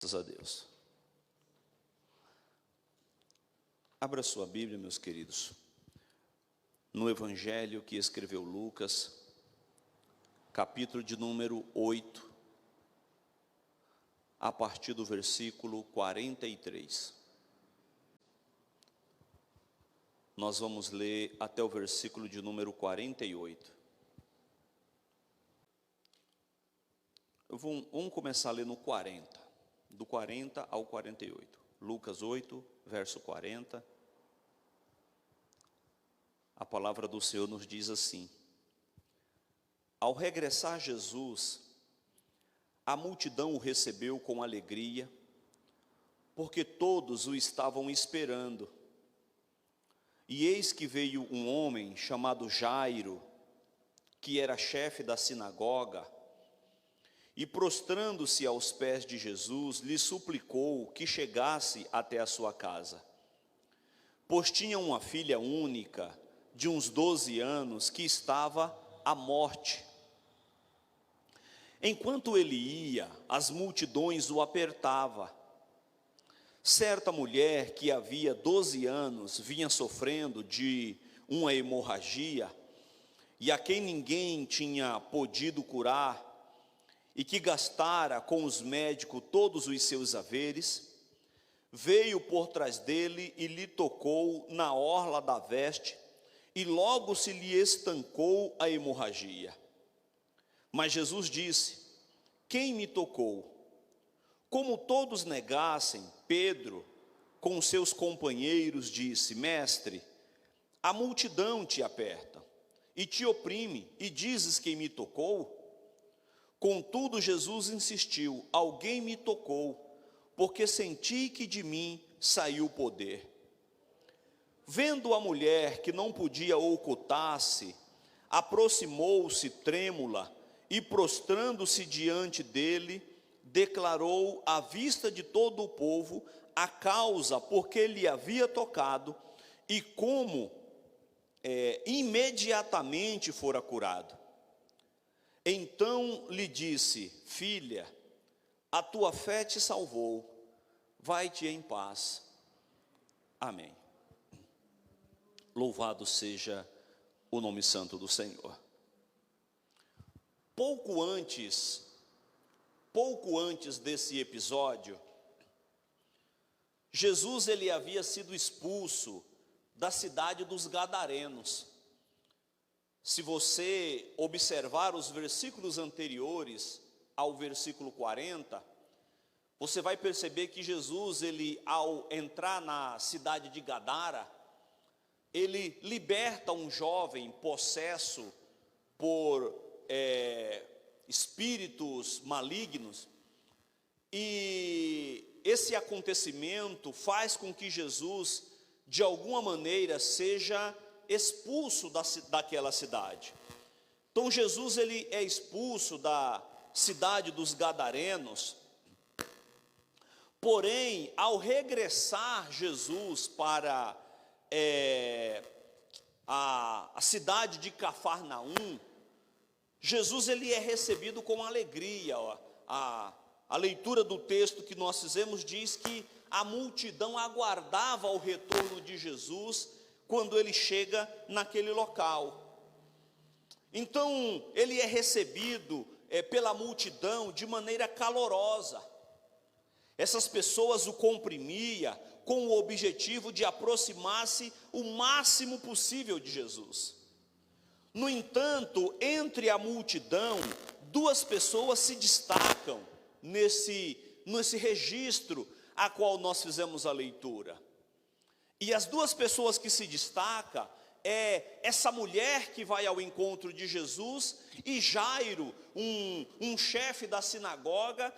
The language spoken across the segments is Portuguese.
Graças a Deus. Abra sua Bíblia, meus queridos, no Evangelho que escreveu Lucas, capítulo de número 8, a partir do versículo 43. Nós vamos ler até o versículo de número 48. Vamos começar a ler no 40, do 40 ao 48. Lucas 8, verso 40. A palavra do Senhor nos diz assim: Ao regressar Jesus, a multidão o recebeu com alegria, porque todos o estavam esperando. E eis que veio um homem chamado Jairo, que era chefe da sinagoga, e prostrando-se aos pés de Jesus, lhe suplicou que chegasse até a sua casa, pois tinha uma filha única, de uns 12 anos, que estava à morte. Enquanto ele ia, as multidões o apertavam. Certa mulher que havia 12 anos vinha sofrendo de uma hemorragia, e a quem ninguém tinha podido curar, e que gastara com os médicos todos os seus haveres, veio por trás dele e lhe tocou na orla da veste, e logo se lhe estancou a hemorragia. Mas Jesus disse: Quem me tocou? Como todos negassem, Pedro, com seus companheiros, disse: Mestre, a multidão te aperta e te oprime, e dizes: Quem me tocou? Contudo, Jesus insistiu: Alguém me tocou, porque senti que de mim saiu o poder. Vendo a mulher que não podia ocultar-se, aproximou-se trêmula e, prostrando-se diante dele, declarou à vista de todo o povo a causa por que lhe havia tocado e como imediatamente fora curado. Então lhe disse: Filha, a tua fé te salvou, vai-te em paz. Amém. Louvado seja o nome santo do Senhor. Pouco antes desse episódio, Jesus ele havia sido expulso da cidade dos Gadarenos. Se você observar os versículos anteriores ao versículo 40, você vai perceber que Jesus, ele, ao entrar na cidade de Gadara, ele liberta um jovem possesso por espíritos malignos, e esse acontecimento faz com que Jesus, de alguma maneira, seja expulso daquela cidade. Então Jesus ele é expulso da cidade dos Gadarenos. Porém, ao regressar Jesus para a cidade de Cafarnaum, Jesus ele é recebido com alegria. A leitura do texto que nós fizemos diz que a multidão aguardava o retorno de Jesus quando ele chega naquele local. Então ele é recebido pela multidão de maneira calorosa. Essas pessoas o comprimiam com o objetivo de aproximar-se o máximo possível de Jesus. No entanto, entre a multidão, duas pessoas se destacam nesse registro a qual nós fizemos a leitura. E as duas pessoas que se destacam é essa mulher que vai ao encontro de Jesus e Jairo, um chefe da sinagoga,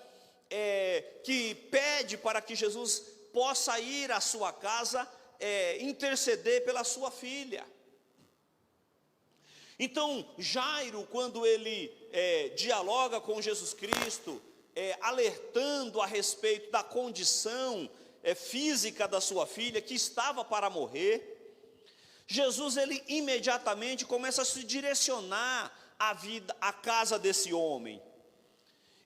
que pede para que Jesus possa ir à sua casa interceder pela sua filha. Então Jairo, quando ele dialoga com Jesus Cristo, alertando a respeito da condição física da sua filha, que estava para morrer, Jesus ele imediatamente começa a se direcionar à casa desse homem.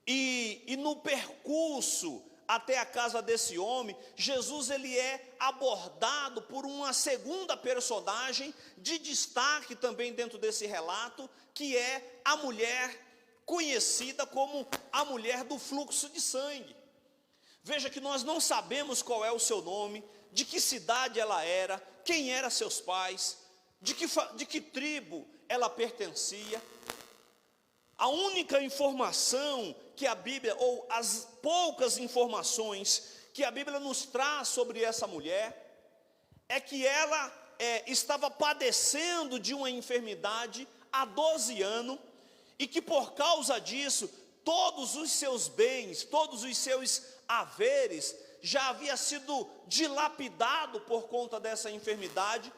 E no percurso até a casa desse homem, Jesus ele é abordado por uma segunda personagem de destaque também dentro desse relato, que é a mulher conhecida como a mulher do fluxo de sangue. Veja que nós não sabemos qual é o seu nome, de que cidade ela era, quem eram seus pais, de que tribo ela pertencia. A única informação que a Bíblia, ou as poucas informações que a Bíblia nos traz sobre essa mulher, é que ela estava padecendo de uma enfermidade há 12 anos, e que por causa disso, todos os seus bens, todos os seus haveres, já havia sido dilapidado por conta dessa enfermidade,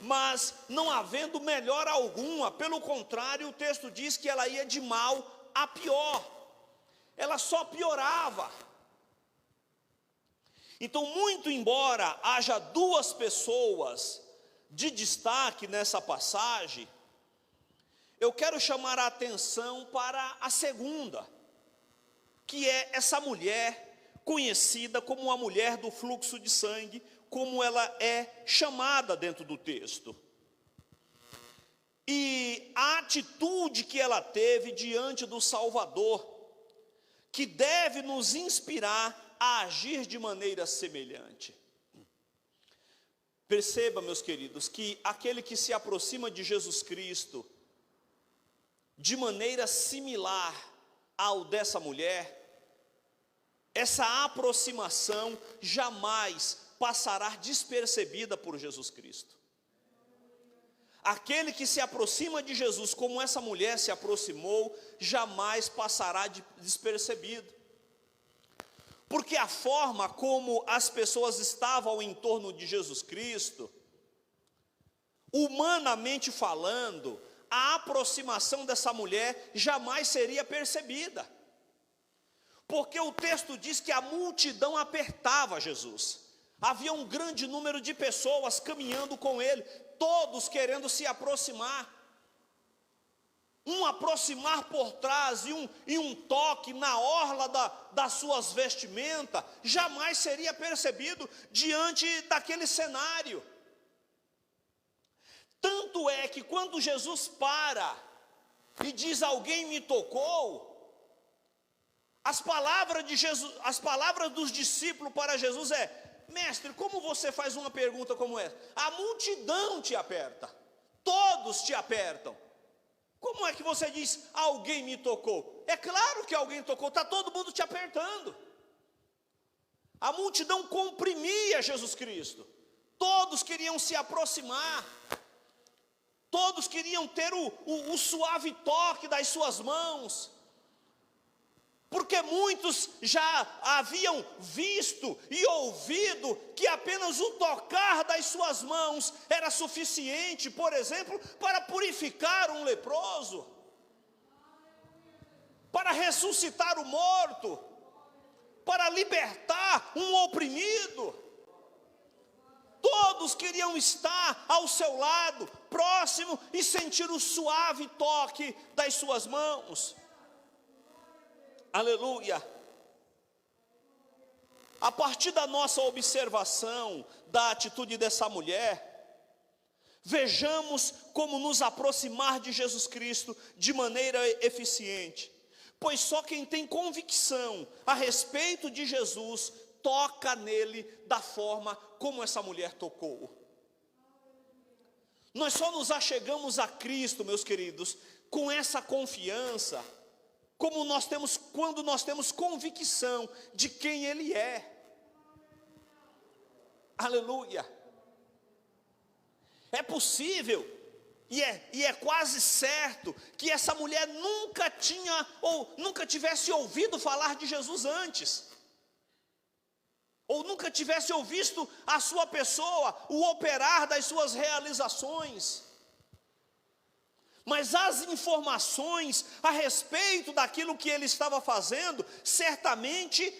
mas não havendo melhora alguma. Pelo contrário, o texto diz que ela ia de mal a pior, ela só piorava. Então, muito embora haja duas pessoas de destaque nessa passagem, eu quero chamar a atenção para a segunda, que é essa mulher conhecida como a mulher do fluxo de sangue, como ela é chamada dentro do texto. E a atitude que ela teve diante do Salvador, que deve nos inspirar a agir de maneira semelhante. Perceba, meus queridos, que aquele que se aproxima de Jesus Cristo, de maneira similar ao dessa mulher, essa aproximação jamais passará despercebida por Jesus Cristo. Aquele que se aproxima de Jesus, como essa mulher se aproximou, jamais passará despercebido. Porque a forma como as pessoas estavam em torno de Jesus Cristo, humanamente falando, a aproximação dessa mulher jamais seria percebida. Porque o texto diz que a multidão apertava Jesus. Havia um grande número de pessoas caminhando com ele, todos querendo se aproximar. Um aproximar por trás e um toque na orla das suas vestimentas, jamais seria percebido diante daquele cenário. Tanto é que quando Jesus para e diz: alguém me tocou, as palavras de Jesus, as palavras dos discípulos para Jesus é: mestre, como você faz uma pergunta como essa? A multidão te aperta, todos te apertam. Como é que você diz: alguém me tocou? É claro que alguém tocou, está todo mundo te apertando. A multidão comprimia Jesus Cristo, todos queriam se aproximar, todos queriam ter o suave toque das suas mãos, porque muitos já haviam visto e ouvido que apenas o tocar das suas mãos era suficiente, por exemplo, para purificar um leproso, para ressuscitar o morto, para libertar um oprimido. Todos queriam estar ao seu lado, próximo, e sentir o suave toque das suas mãos. Aleluia. A partir da nossa observação da atitude dessa mulher, vejamos como nos aproximar de Jesus Cristo de maneira eficiente, pois só quem tem convicção a respeito de Jesus toca nele da forma como essa mulher tocou. Nós só nos achegamos a Cristo, meus queridos, com essa confiança, como nós temos, quando nós temos convicção de quem Ele é. Aleluia. É possível, e é quase certo, que essa mulher nunca tinha, ou nunca tivesse ouvido falar de Jesus antes, ou nunca tivesse ouvido a sua pessoa, o operar das suas realizações. Mas as informações a respeito daquilo que ele estava fazendo, certamente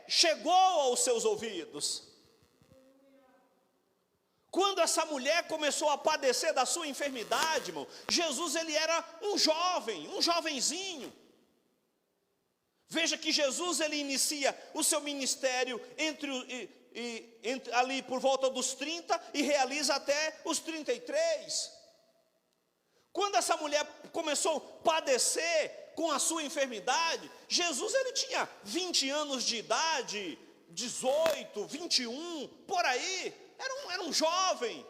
chegou aos seus ouvidos. Quando essa mulher começou a padecer da sua enfermidade, irmão, Jesus ele era um jovenzinho. Veja que Jesus, ele inicia o seu ministério ali por volta dos 30 e realiza até os 33. Quando essa mulher começou a padecer com a sua enfermidade, Jesus, ele tinha 20 anos de idade, 18, 21, por aí, era um jovem,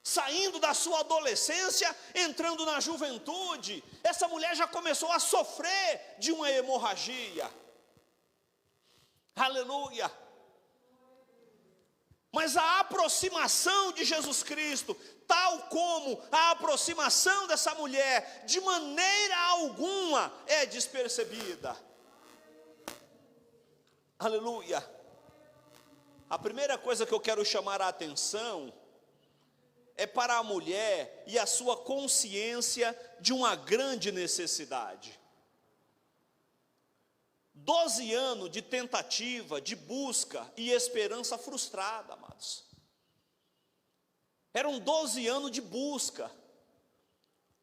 saindo da sua adolescência, entrando na juventude. Essa mulher já começou a sofrer de uma hemorragia. Aleluia! Mas a aproximação de Jesus Cristo, tal como a aproximação dessa mulher, de maneira alguma é despercebida. Aleluia! A primeira coisa que eu quero chamar a atenção é para a mulher e a sua consciência de uma grande necessidade. 12 anos de tentativa, de busca e esperança frustrada, amados. Eram 12 anos de busca.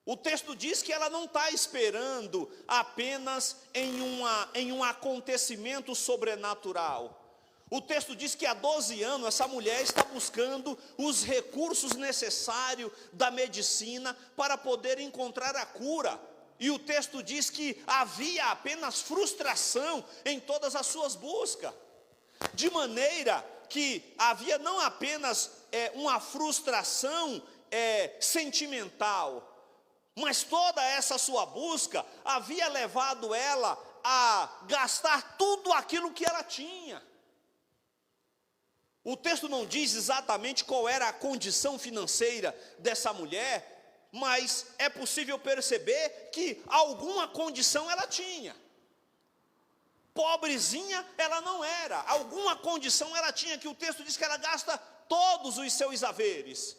O texto diz que ela não está esperando apenas em um acontecimento sobrenatural. O texto diz que há 12 anos essa mulher está buscando os recursos necessários da medicina para poder encontrar a cura. E o texto diz que havia apenas frustração em todas as suas buscas. De maneira que havia não apenas uma frustração sentimental, mas toda essa sua busca havia levado ela a gastar tudo aquilo que ela tinha. O texto não diz exatamente qual era a condição financeira dessa mulher, mas é possível perceber que alguma condição ela tinha. Pobrezinha ela não era, alguma condição ela tinha, que o texto diz que ela gasta todos os seus haveres.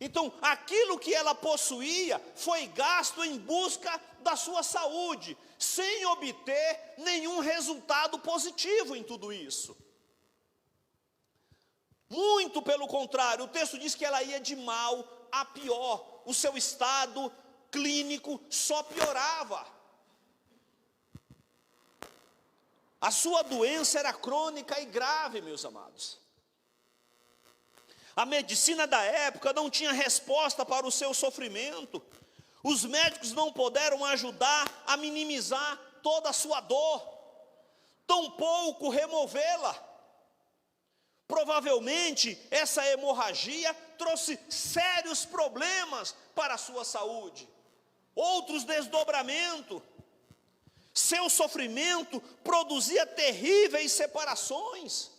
Então, aquilo que ela possuía foi gasto em busca da sua saúde, sem obter nenhum resultado positivo em tudo isso. Muito pelo contrário, o texto diz que ela ia de mal a pior, o seu estado clínico só piorava. A sua doença era crônica e grave, meus amados. A medicina da época não tinha resposta para o seu sofrimento. Os médicos não puderam ajudar a minimizar toda a sua dor, tampouco removê-la. Provavelmente essa hemorragia trouxe sérios problemas para a sua saúde, outros desdobramentos. Seu sofrimento produzia terríveis separações.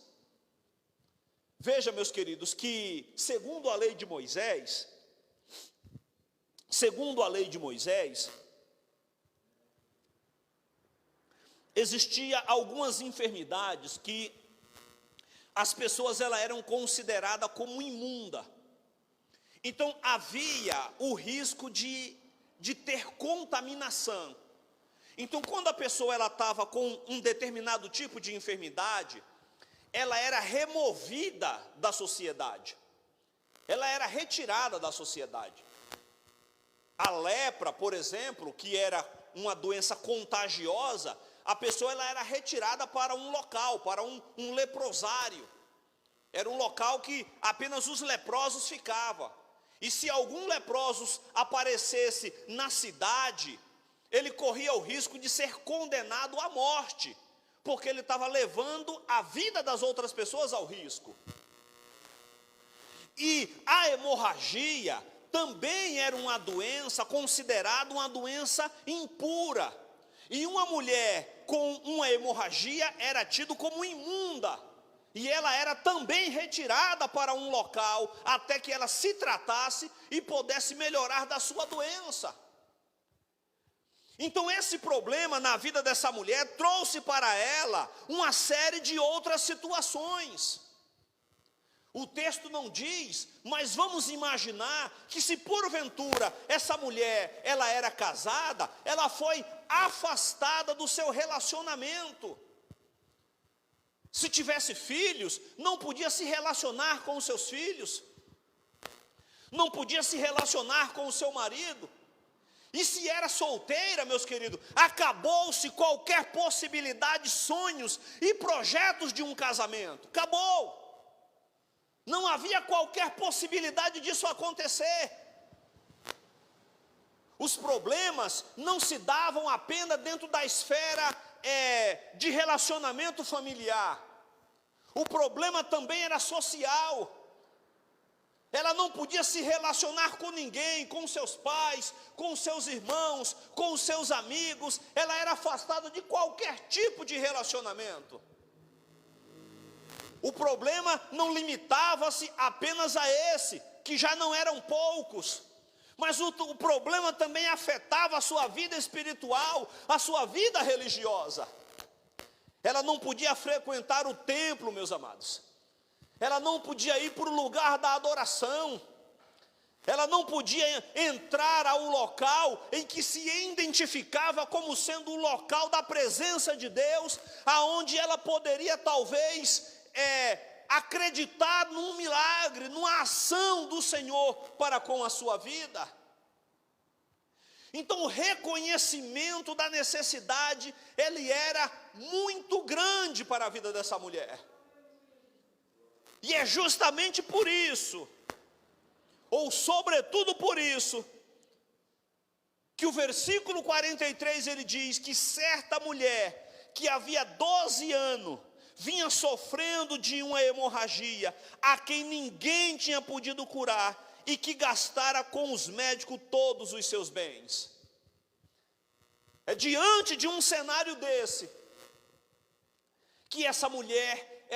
Veja, meus queridos, que segundo a lei de Moisés, existia algumas enfermidades que as pessoas eram consideradas como imunda. Então havia o risco de ter contaminação. Então quando a pessoa estava com um determinado tipo de enfermidade, ela era removida da sociedade. Ela era retirada da sociedade. A lepra, por exemplo, que era uma doença contagiosa, a pessoa era retirada para um local, para um leprosário. Era um local que apenas os leprosos ficavam. E se algum leproso aparecesse na cidade, ele corria o risco de ser condenado à morte, porque ele estava levando a vida das outras pessoas ao risco. E a hemorragia também era uma doença considerada uma doença impura. E uma mulher com uma hemorragia era tido como imunda. E ela era também retirada para um local até que ela se tratasse e pudesse melhorar da sua doença. Então esse problema na vida dessa mulher trouxe para ela uma série de outras situações. O texto não diz, mas vamos imaginar que se porventura essa mulher, ela era casada, ela foi afastada do seu relacionamento. Se tivesse filhos, não podia se relacionar com os seus filhos, não podia se relacionar com o seu marido. E se era solteira, meus queridos, acabou-se qualquer possibilidade, sonhos e projetos de um casamento. Acabou. Não havia qualquer possibilidade disso acontecer. Os problemas não se davam apenas dentro da esfera de relacionamento familiar. O problema também era social. Ela não podia se relacionar com ninguém, com seus pais, com seus irmãos, com os seus amigos. Ela era afastada de qualquer tipo de relacionamento. O problema não limitava-se apenas a esse, que já não eram poucos. Mas o problema também afetava a sua vida espiritual, a sua vida religiosa. Ela não podia frequentar o templo, meus amados. Ela não podia ir para o lugar da adoração. Ela não podia entrar ao local em que se identificava como sendo o local da presença de Deus, aonde ela poderia talvez acreditar num milagre, numa ação do Senhor para com a sua vida. Então o reconhecimento da necessidade, ele era muito grande para a vida dessa mulher. E é justamente por isso, ou sobretudo por isso, que o versículo 43 ele diz que certa mulher que havia 12 anos vinha sofrendo de uma hemorragia, a quem ninguém tinha podido curar, e que gastara com os médicos todos os seus bens. É diante de um cenário desse que essa mulher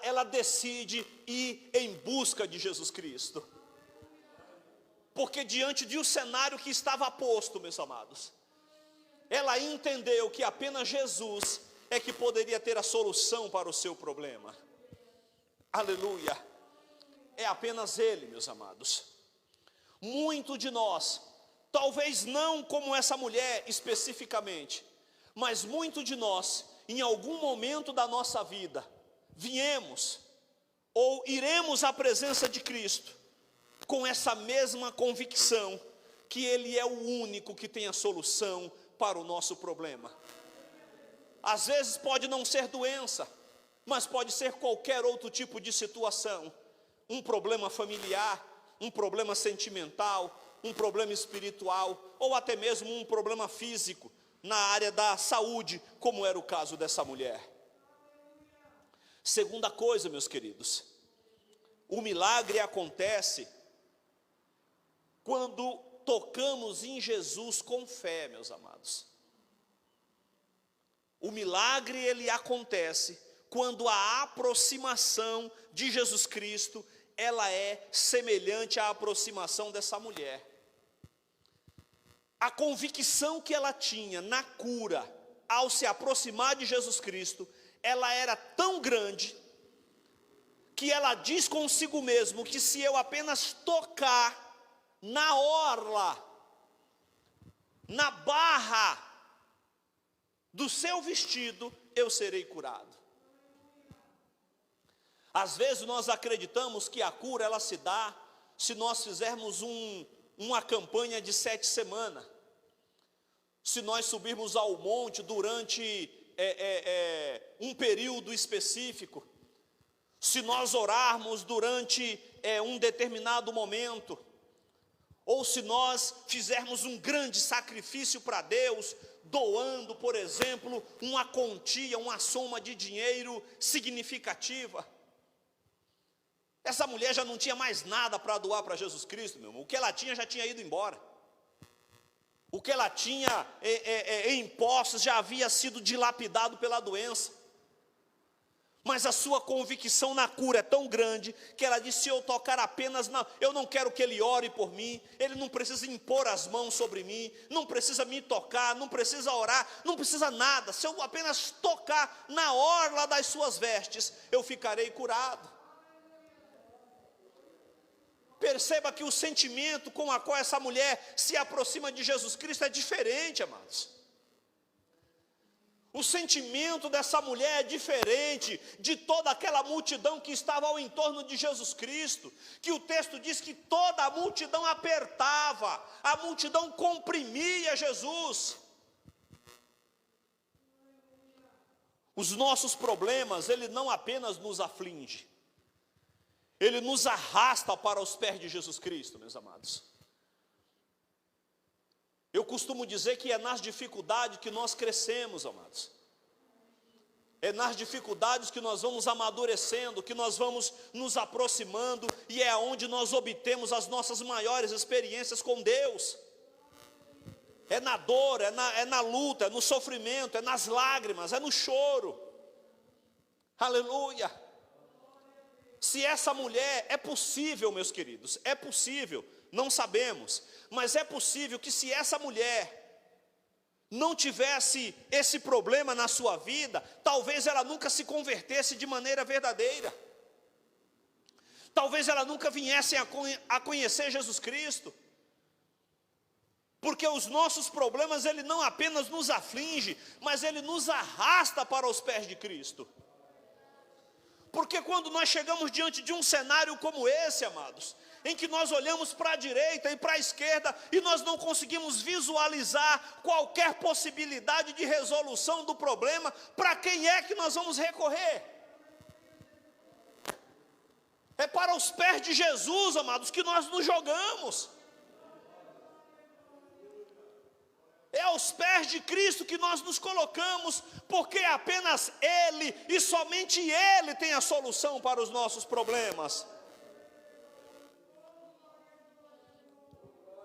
ela decide ir em busca de Jesus Cristo. Porque diante de um cenário que estava posto, meus amados, ela entendeu que apenas Jesus é que poderia ter a solução para o seu problema. Aleluia. É apenas Ele, meus amados. Muito de nós, talvez não como essa mulher especificamente, mas muito de nós, em algum momento da nossa vida, viemos ou iremos à presença de Cristo com essa mesma convicção que Ele é o único que tem a solução para o nosso problema. Às vezes pode não ser doença, mas pode ser qualquer outro tipo de situação. Um problema familiar, um problema sentimental, um problema espiritual, ou até mesmo um problema físico, na área da saúde, como era o caso dessa mulher. Segunda coisa, meus queridos, o milagre acontece quando tocamos em Jesus com fé, meus amados. O milagre, ele acontece quando a aproximação de Jesus Cristo, ela é semelhante à aproximação dessa mulher. A convicção que ela tinha na cura, ao se aproximar de Jesus Cristo, ela era tão grande, que ela diz consigo mesmo, que se eu apenas tocar na orla, na barra do seu vestido, eu serei curado. Às vezes nós acreditamos que a cura ela se dá se nós fizermos uma campanha de 7 semanas. Se nós subirmos ao monte durante um período específico. Se nós orarmos durante um determinado momento. Ou se nós fizermos um grande sacrifício para Deus, doando, por exemplo, uma quantia, uma soma de dinheiro significativa. Essa mulher já não tinha mais nada para doar para Jesus Cristo, meu irmão. O que ela tinha já tinha ido embora. O que ela tinha em posses já havia sido dilapidado pela doença. Mas a sua convicção na cura é tão grande, que ela disse, se eu tocar apenas eu não quero que ele ore por mim, ele não precisa impor as mãos sobre mim, não precisa me tocar, não precisa orar, não precisa nada, se eu apenas tocar na orla das suas vestes, eu ficarei curado. Perceba que o sentimento com a qual essa mulher se aproxima de Jesus Cristo é diferente, amados. O sentimento dessa mulher é diferente de toda aquela multidão que estava ao entorno de Jesus Cristo, que o texto diz que toda a multidão apertava, a multidão comprimia Jesus. Os nossos problemas, ele não apenas nos aflige, ele nos arrasta para os pés de Jesus Cristo, meus amados. Eu costumo dizer que é nas dificuldades que nós crescemos, amados. É nas dificuldades que nós vamos amadurecendo, que nós vamos nos aproximando, e é onde nós obtemos as nossas maiores experiências com Deus. É na dor, é na luta, é no sofrimento, é nas lágrimas, é no choro. Aleluia! Se essa mulher, é possível, meus queridos, é possível, não sabemos, mas é possível que se essa mulher não tivesse esse problema na sua vida, talvez ela nunca se convertesse de maneira verdadeira. Talvez ela nunca viesse a conhecer Jesus Cristo. Porque os nossos problemas, ele não apenas nos aflige, mas ele nos arrasta para os pés de Cristo. Porque quando nós chegamos diante de um cenário como esse, amados, em que nós olhamos para a direita e para a esquerda e nós não conseguimos visualizar qualquer possibilidade de resolução do problema, para quem é que nós vamos recorrer? É para os pés de Jesus, amados, que nós nos jogamos. É aos pés de Cristo que nós nos colocamos, porque apenas Ele e somente Ele tem a solução para os nossos problemas.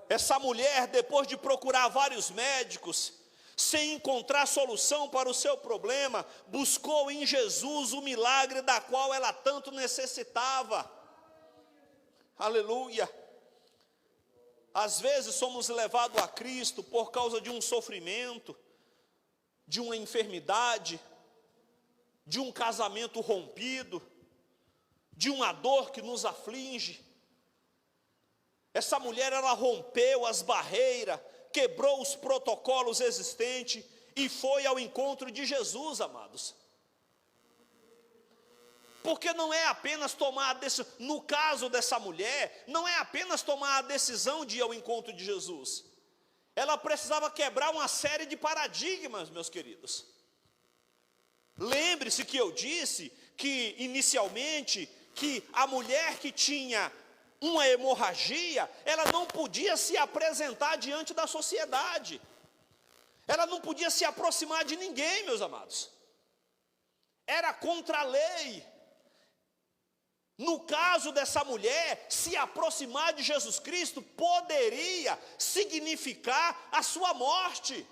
Essa mulher, depois de procurar vários médicos, sem encontrar solução para o seu problema, buscou em Jesus o milagre da qual ela tanto necessitava. Aleluia! Às vezes somos levados a Cristo por causa de um sofrimento, de uma enfermidade, de um casamento rompido, de uma dor que nos aflige. Essa mulher, ela rompeu as barreiras, quebrou os protocolos existentes e foi ao encontro de Jesus, amados. Porque não é apenas tomar a decisão, no caso dessa mulher, não é apenas tomar a decisão de ir ao encontro de Jesus. Ela precisava quebrar uma série de paradigmas, meus queridos. Lembre-se que eu disse que, inicialmente, que a mulher que tinha uma hemorragia, ela não podia se apresentar diante da sociedade. Ela não podia se aproximar de ninguém, meus amados. Era contra a lei. No caso dessa mulher, se aproximar de Jesus Cristo poderia significar a sua morte.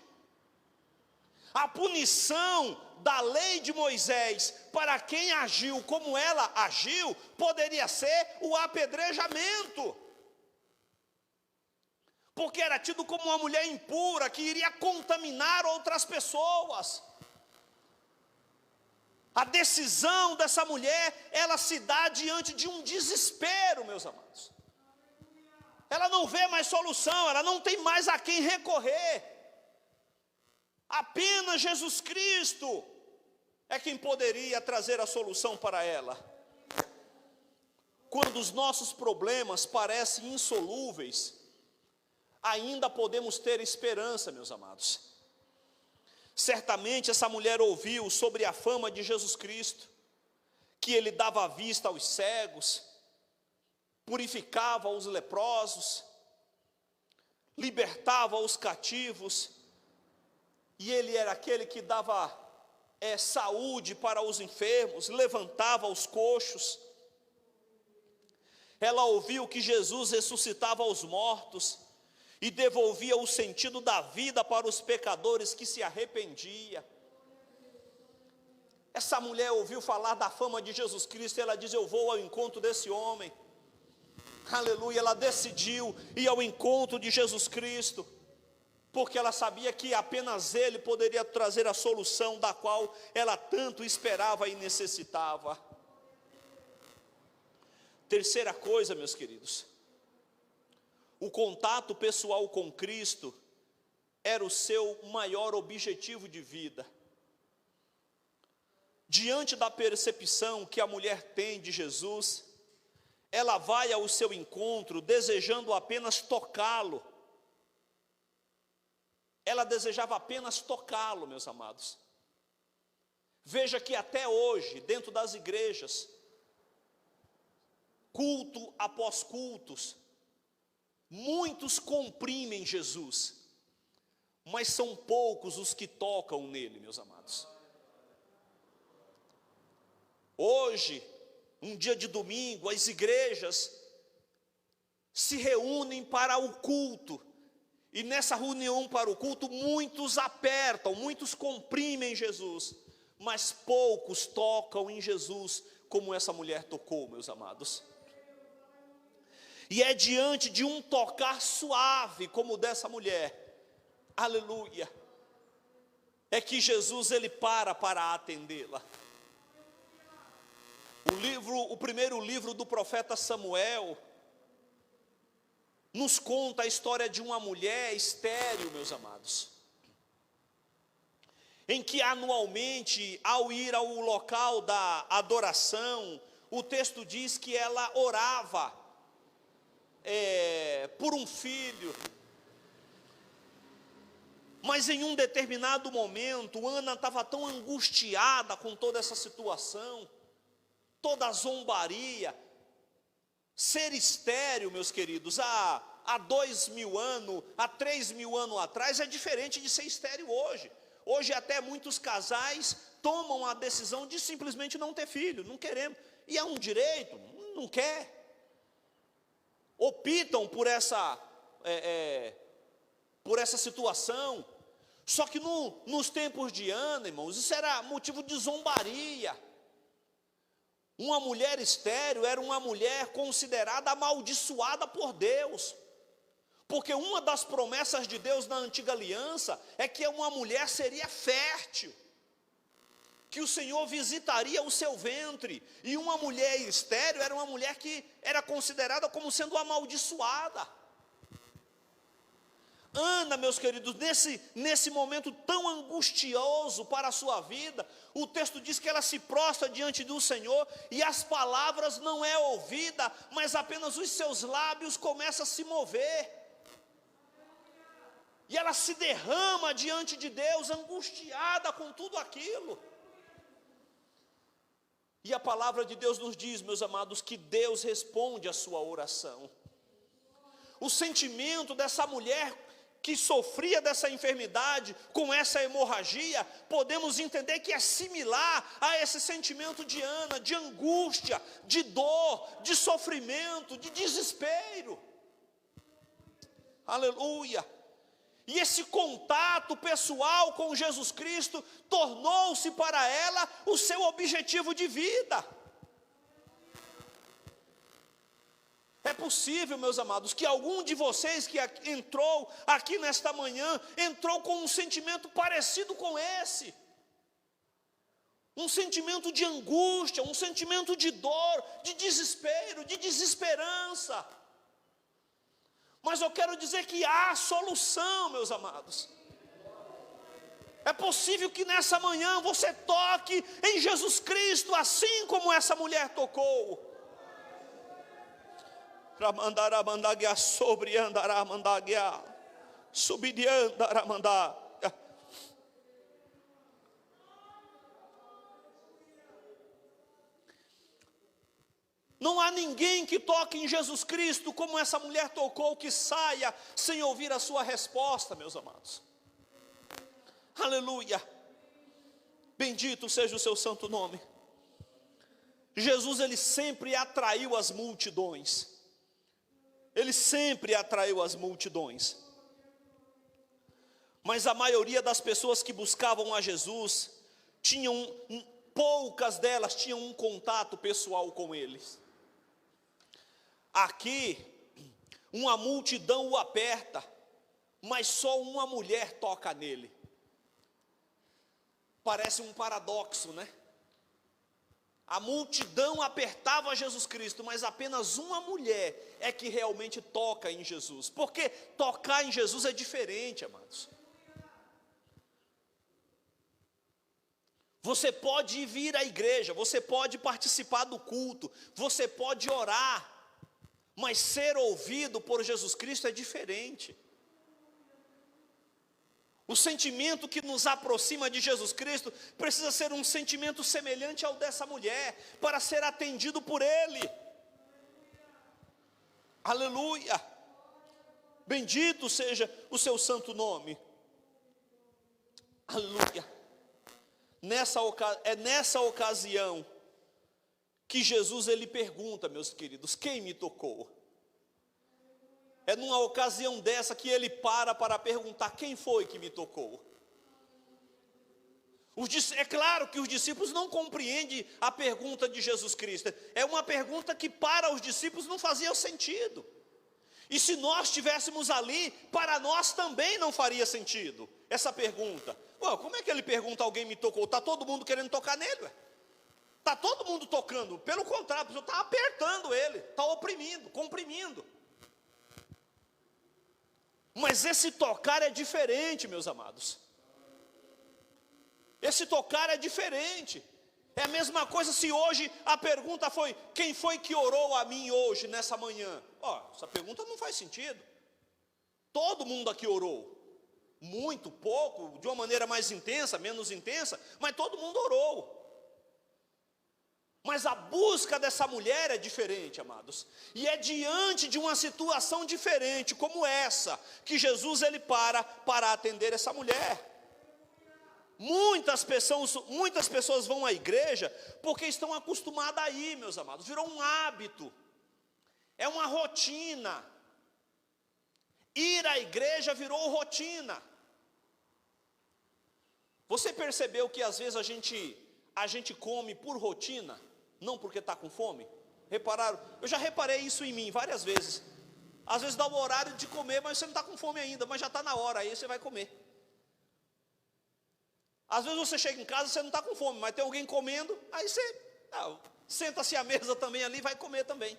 A punição da lei de Moisés para quem agiu como ela agiu poderia ser o apedrejamento. Porque era tido como uma mulher impura que iria contaminar outras pessoas. A decisão dessa mulher, ela se dá diante de um desespero, meus amados. Ela não vê mais solução, ela não tem mais a quem recorrer. Apenas Jesus Cristo é quem poderia trazer a solução para ela. Quando os nossos problemas parecem insolúveis, ainda podemos ter esperança, meus amados. Certamente essa mulher ouviu sobre a fama de Jesus Cristo, que ele dava vista aos cegos, purificava os leprosos, libertava os cativos, e ele era aquele que dava saúde para os enfermos, levantava os coxos. Ela ouviu que Jesus ressuscitava os mortos, e devolvia o sentido da vida para os pecadores que se arrependiam. Essa mulher ouviu falar da fama de Jesus Cristo, e ela diz: eu vou ao encontro desse homem. Aleluia, ela decidiu ir ao encontro de Jesus Cristo, porque ela sabia que apenas Ele poderia trazer a solução da qual ela tanto esperava e necessitava. Terceira coisa, meus queridos, o contato pessoal com Cristo era o seu maior objetivo de vida. diante da percepção que a mulher tem de Jesus, ela vai ao seu encontro desejando apenas tocá-lo. Ela desejava apenas tocá-lo, meus amados. Veja que até hoje, dentro das igrejas, culto após cultos, muitos comprimem Jesus, mas são poucos os que tocam nele, meus amados. Hoje, um dia de domingo, as igrejas se reúnem para o culto, e nessa reunião para o culto, muitos apertam, muitos comprimem Jesus, mas poucos tocam em Jesus, como essa mulher tocou, meus amados. E é diante de um tocar suave, como o dessa mulher, aleluia, é que Jesus, ele para atendê-la. O primeiro livro do profeta Samuel nos conta a história de uma mulher estéril, meus amados, em que anualmente, ao ir ao local da adoração, o texto diz que ela orava por um filho. Mas em um determinado momento, Ana estava tão angustiada com toda essa situação, toda a zombaria. Ser estéril, meus queridos, há 2.000 anos, há 3.000 anos atrás, é diferente de ser estéril hoje. Hoje até muitos casais tomam a decisão de simplesmente não ter filho, não queremos. E é um direito, não quer. Optam por essa situação. Só que nos tempos de Ana, irmãos, isso era motivo de zombaria. Uma mulher estéril era uma mulher considerada amaldiçoada por Deus. Porque uma das promessas de Deus na antiga aliança é que uma mulher seria fértil, que o Senhor visitaria o seu ventre. E uma mulher estéril era uma mulher que era considerada como sendo amaldiçoada. Ana, meus queridos, nesse momento tão angustioso para a sua vida, o texto diz que ela se prostra diante do Senhor, e as palavras não é ouvida, mas apenas os seus lábios começam a se mover. E ela se derrama diante de Deus, angustiada com tudo aquilo. E a palavra de Deus nos diz, meus amados, que Deus responde a sua oração. O sentimento dessa mulher que sofria dessa enfermidade, com essa hemorragia, podemos entender que é similar a esse sentimento de Ana, de angústia, de dor, de sofrimento, de desespero. Aleluia! E esse contato pessoal com Jesus Cristo tornou-se para ela o seu objetivo de vida. É possível, meus amados, que algum de vocês que entrou aqui nesta manhã, entrou com um sentimento parecido com esse. Um sentimento de angústia, um sentimento de dor, de desespero, de desesperança. Mas eu quero dizer que há solução, meus amados. É possível que nessa manhã você toque em Jesus Cristo, assim como essa mulher tocou. Ramandará mandaguia sobre andará mandaguia, subidiandará mandar. Não há ninguém que toque em Jesus Cristo como essa mulher tocou, que saia sem ouvir a sua resposta, meus amados. Aleluia. Bendito seja o seu santo nome. Jesus, ele sempre atraiu as multidões. Ele sempre atraiu as multidões. Mas a maioria das pessoas que buscavam a Jesus, poucas delas tinham um contato pessoal com eles. Aqui, uma multidão o aperta, mas só uma mulher toca nele. Parece um paradoxo, né? A multidão apertava Jesus Cristo, mas apenas uma mulher é que realmente toca em Jesus. Porque tocar em Jesus é diferente, amados. Você pode vir à igreja, você pode participar do culto, você pode orar, mas ser ouvido por Jesus Cristo é diferente. O sentimento que nos aproxima de Jesus Cristo precisa ser um sentimento semelhante ao dessa mulher, para ser atendido por Ele. Aleluia! Bendito seja o seu santo nome. Aleluia! É nessa ocasião que Jesus ele pergunta, meus queridos, quem me tocou? É numa ocasião dessa que ele para perguntar quem foi que me tocou. É claro que os discípulos não compreendem a pergunta de Jesus Cristo. É uma pergunta que para os discípulos não fazia sentido. E se nós estivéssemos ali, para nós também não faria sentido essa pergunta. Ué, como é que ele pergunta, alguém me tocou? Está todo mundo querendo tocar nele, ué? Está todo mundo tocando. Pelo contrário, a pessoa está apertando ele, está oprimindo, comprimindo. Mas esse tocar é diferente, meus amados. Esse tocar é diferente. É a mesma coisa se hoje a pergunta foi: quem foi que orou a mim hoje, nessa manhã? Essa pergunta não faz sentido. Todo mundo aqui orou. Muito, pouco, de uma maneira mais intensa, menos intensa, mas todo mundo orou. Mas a busca dessa mulher é diferente, amados. E é diante de uma situação diferente, como essa, que Jesus ele para atender essa mulher. Muitas pessoas vão à igreja porque estão acostumadas a ir, meus amados. Virou um hábito. É uma rotina. Ir à igreja virou rotina. Você percebeu que às vezes a gente come por rotina? Não porque está com fome? Repararam? Eu já reparei isso em mim várias vezes. Às vezes dá o horário de comer, mas você não está com fome ainda, mas já está na hora, aí você vai comer. Às vezes você chega em casa e você não está com fome, mas tem alguém comendo, aí você senta-se à mesa também ali e vai comer também.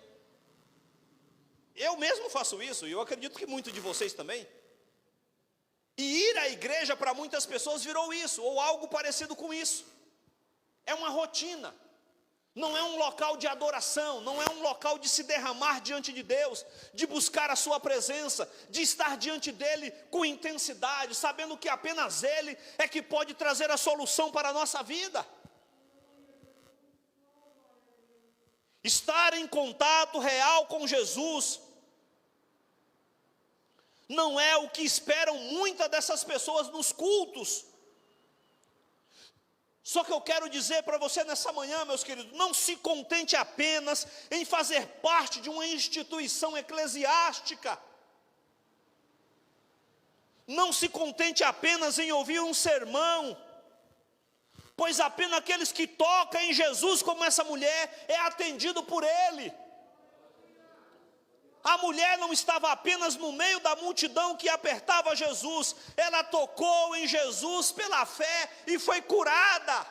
Eu mesmo faço isso, e eu acredito que muitos de vocês também. E ir à igreja para muitas pessoas virou isso, ou algo parecido com isso. É uma rotina. Não é um local de adoração, não é um local de se derramar diante de Deus, de buscar a sua presença, de estar diante dEle com intensidade, sabendo que apenas Ele é que pode trazer a solução para a nossa vida. Estar em contato real com Jesus não é o que esperam muitas dessas pessoas nos cultos. Só que eu quero dizer para você nessa manhã, meus queridos, não se contente apenas em fazer parte de uma instituição eclesiástica. Não se contente apenas em ouvir um sermão, pois apenas aqueles que tocam em Jesus, como essa mulher, é atendido por Ele. A mulher não estava apenas no meio da multidão que apertava Jesus, ela tocou em Jesus pela fé e foi curada.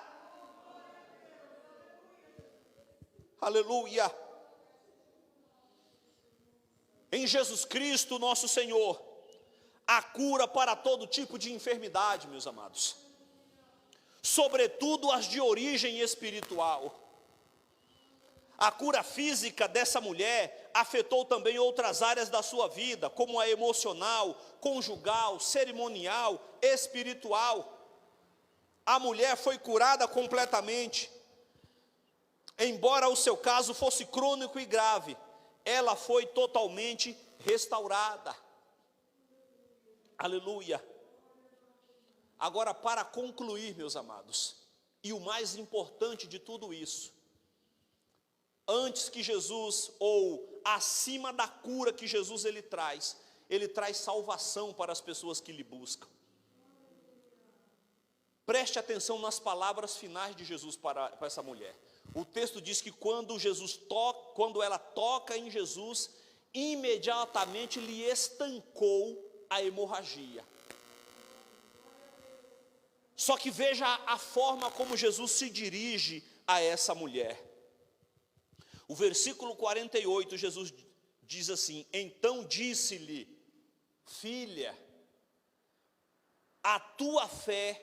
Aleluia. Em Jesus Cristo, nosso Senhor, há cura para todo tipo de enfermidade, meus amados, sobretudo as de origem espiritual. A cura física dessa mulher afetou também outras áreas da sua vida, como a emocional, conjugal, cerimonial, espiritual. A mulher foi curada completamente. Embora o seu caso fosse crônico e grave, ela foi totalmente restaurada. Aleluia. Agora, para concluir, meus amados, e o mais importante de tudo isso, antes que Jesus, ou acima da cura que Jesus ele traz salvação para as pessoas que lhe buscam. Preste atenção nas palavras finais de Jesus para essa mulher. O texto diz que quando ela toca em Jesus, imediatamente lhe estancou a hemorragia. Só que veja a forma como Jesus se dirige a essa mulher. O versículo 48, Jesus diz assim: então disse-lhe, filha, a tua fé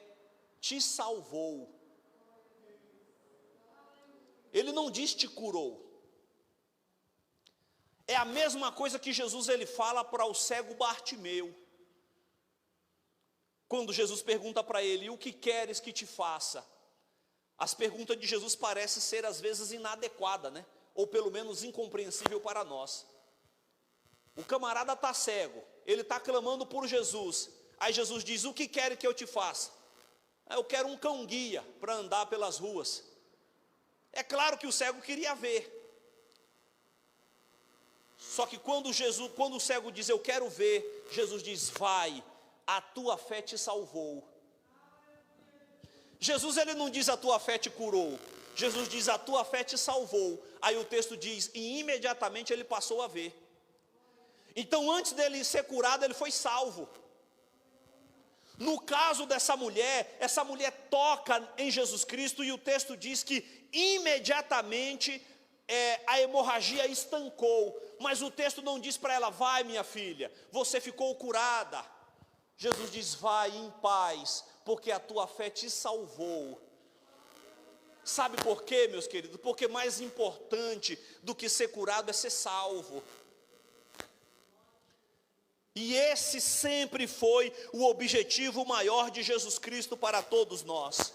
te salvou, Ele não diz te curou. É a mesma coisa que Jesus ele fala para o cego Bartimeu. Quando Jesus pergunta para ele, o que queres que te faça? As perguntas de Jesus parecem ser às vezes inadequadas, né? Ou pelo menos incompreensível para nós. O camarada está cego, ele está clamando por Jesus. Aí Jesus diz, o que quer que eu te faça? Eu quero um cão-guia para andar pelas ruas. É claro que o cego queria ver. Só que quando o cego diz, eu quero ver, Jesus diz, vai, a tua fé te salvou. Jesus ele não diz, a tua fé te curou. Jesus diz, a tua fé te salvou. Aí o texto diz, e imediatamente ele passou a ver. Então antes dele ser curado, ele foi salvo. No caso dessa mulher, essa mulher toca em Jesus Cristo e o texto diz que imediatamente a hemorragia estancou. Mas o texto não diz para ela, vai minha filha, você ficou curada. Jesus diz, vai em paz, porque a tua fé te salvou. Sabe por quê, meus queridos? Porque mais importante do que ser curado é ser salvo. E esse sempre foi o objetivo maior de Jesus Cristo para todos nós.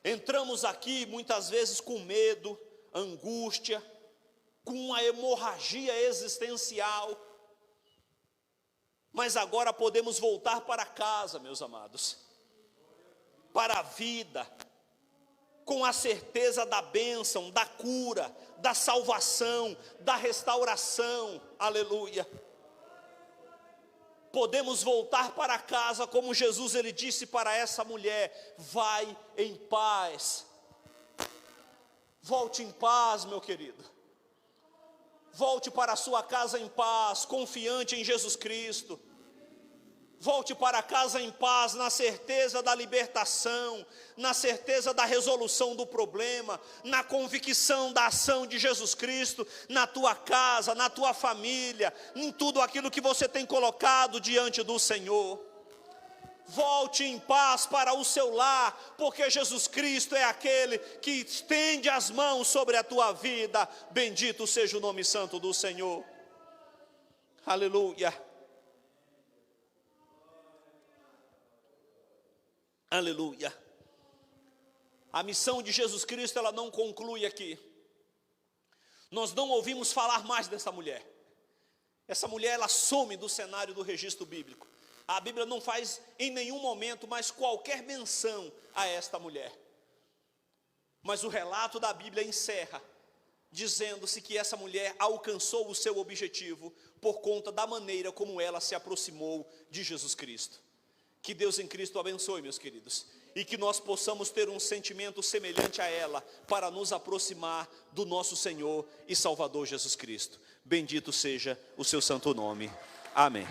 Entramos aqui muitas vezes com medo, angústia, com uma hemorragia existencial. Mas agora podemos voltar para casa, meus amados, para a vida, com a certeza da bênção, da cura, da salvação, da restauração, aleluia. Podemos voltar para casa como Jesus ele disse para essa mulher, vai em paz. Volte em paz, meu querido. Volte para a sua casa em paz, confiante em Jesus Cristo. Volte para casa em paz, na certeza da libertação, na certeza da resolução do problema, na convicção da ação de Jesus Cristo na tua casa, na tua família, em tudo aquilo que você tem colocado diante do Senhor. Volte em paz para o seu lar, porque Jesus Cristo é aquele que estende as mãos sobre a tua vida. Bendito seja o nome santo do Senhor. Aleluia. Aleluia. A missão de Jesus Cristo, ela não conclui aqui. Nós não ouvimos falar mais dessa mulher. Essa mulher, ela some do cenário do registro bíblico. A Bíblia não faz em nenhum momento mais qualquer menção a esta mulher. Mas o relato da Bíblia encerra, dizendo-se que essa mulher alcançou o seu objetivo por conta da maneira como ela se aproximou de Jesus Cristo. Que Deus em Cristo abençoe, meus queridos, e que nós possamos ter um sentimento semelhante a ela, para nos aproximar do nosso Senhor e Salvador Jesus Cristo. Bendito seja o seu santo nome. Amém.